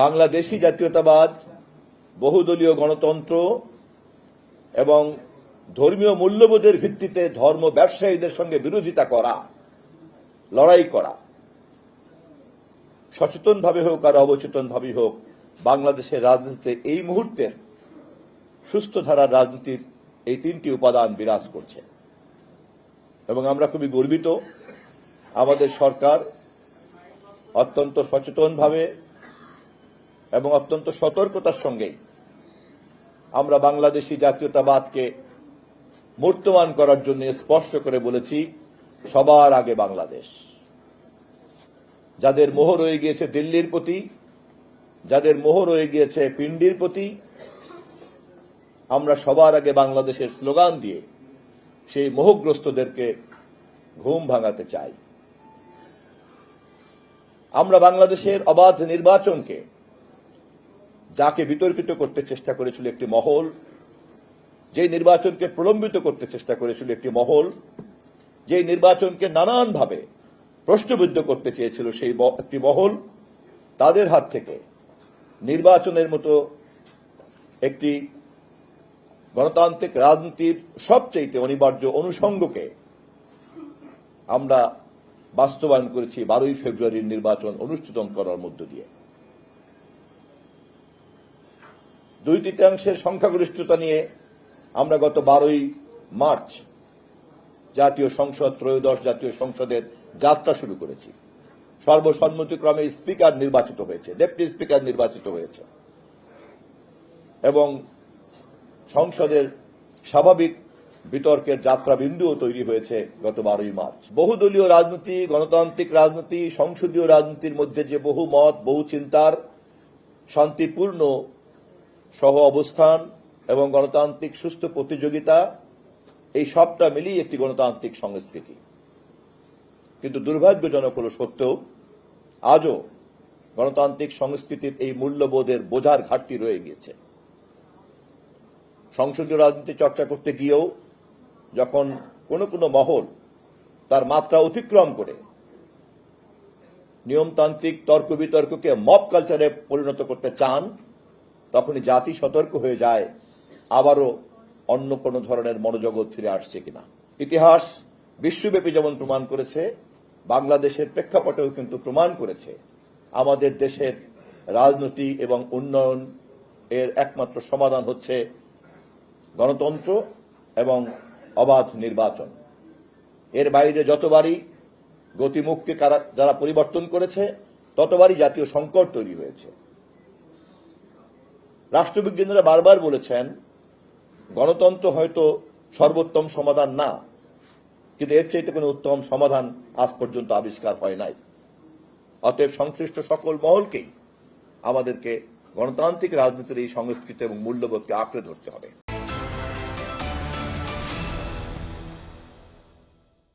বাংলাদেশি জাতীয়তাবাদ, বহুদলীয় গণতন্ত্র এবং ধর্মীয় মূল্যবোধের ভিত্তিতে ধর্ম ব্যবসায়ীদের সঙ্গে বিরোধিতা করা, লড়াই করা, সচেতনভাবে হোক আর অবচেতনভাবে হোক, বাংলাদেশের রাজনীতিতে এই মুহূর্তের সুস্থ ধারার রাজনীতির এই তিনটি উপাদান বিরাজ করছে। এবং আমরা খুবই গর্বিত, আমাদের সরকার অত্যন্ত সচেতনভাবে এবং অত্যন্ত সতর্কতার সঙ্গে আমরা বাংলাদেশি জাতীয়তাবাদকে মূর্তমান করার জন্য স্পষ্ট করে বলেছি, সবার আগে বাংলাদেশ। যাদের মোহ রয়ে গিয়েছে দিল্লির প্রতি, যাদের মোহ রয়ে গিয়েছে পিন্ডির প্রতি, আমরা সবার আগে বাংলাদেশের স্লোগান দিয়ে সেই মোহগ্রস্তদেরকে ঘুম ভাঙাতে চাই। আমরা বাংলাদেশের অবাধ নির্বাচনকে, যাকে বিতর্কিত করতে চেষ্টা করেছিল একটি মহল, যে নির্বাচনকে প্রলম্বিত করতে চেষ্টা করেছিল একটি মহল, যে নির্বাচনকে নানানভাবে প্রশ্নবিদ্ধ করতে চেয়েছিল সেই একটি মহল, তাদের হাত থেকে নির্বাচনের মতো একটি গণতান্ত্রিক রাজনীতির সবচেয়ে অনিবার্য অনুষঙ্গকে আমরা বাস্তবায়ন করেছি 12ই ফেব্রুয়ারির নির্বাচন অনুষ্ঠিত করার মধ্য দিয়ে। 2/3 সংখ্যাগরিষ্ঠতা নিয়ে আমরা গত 12ই মার্চ জাতীয় সংসদ, ত্রয়োদশ জাতীয় সংসদের যাত্রা শুরু করেছি। সর্বসম্মতিক্রমে স্পিকার নির্বাচিত হয়েছে, ডেপুটি স্পিকার নির্বাচিত হয়েছে এবং সংসদের স্বাভাবিক বিতর্কের যাত্রাবিন্দুও তৈরি হয়েছে গত 12ই মার্চ। বহুদলীয় রাজনীতি, গণতান্ত্রিক রাজনীতি, সংসদীয় রাজনীতির মধ্যে যে বহু মত, বহু চিন্তার শান্তিপূর্ণ সহ অবস্থান এবং গণতান্ত্রিক সুস্থ প্রতিযোগিতা, এই সবটা মিলিয়ে একটি গণতান্ত্রিক সংস্কৃতি। কিন্তু দুর্ভাগ্যজনক হল সত্ত্বেও আজও গণতান্ত্রিক সংস্কৃতির এই মূল্যবোধের বোঝার ঘাটতি রয়ে গিয়েছে। সংসদীয় রাজনীতি চর্চা করতে গিয়েও যখন কোনো কোনো মহল তার মাত্রা অতিক্রম করে নিয়মতান্ত্রিক তর্ক বিতর্ককে মব কালচারে পরিণত করতে চান, তখনই জাতি সতর্ক হয়ে যায় আবারও অন্য কোন ধরনের মনোজগৎ ফিরে আসছে কিনা। ইতিহাস বিশ্বব্যাপী যেমন প্রমাণ করেছে, বাংলাদেশের প্রেক্ষাপটেও কিন্তু প্রমাণ করেছে আমাদের দেশের রাজনীতি এবং উন্নয়ন এর একমাত্র সমাধান হচ্ছে গণতন্ত্র এবং অবাধ নির্বাচন। এর বাইরে যতবারই গতিমুখকে যারা পরিবর্তন করেছে, ততবারই জাতীয় সংকট তৈরি হয়েছে। রাষ্ট্রবিজ্ঞানীরা বারবার বলেছেন, গণতন্ত্র হয়তো সর্বোত্তম সমাধান না, কিন্তু এর চাইতে কোনো উত্তম সমাধান আজ পর্যন্ত আবিষ্কার হয় নাই। অতএব সংশ্লিষ্ট সকল মহলকেই আমাদেরকে গণতান্ত্রিক রাজনীতির এই সংস্কৃতি এবং মূল্যবোধকে আঁকড়ে ধরতে হবে।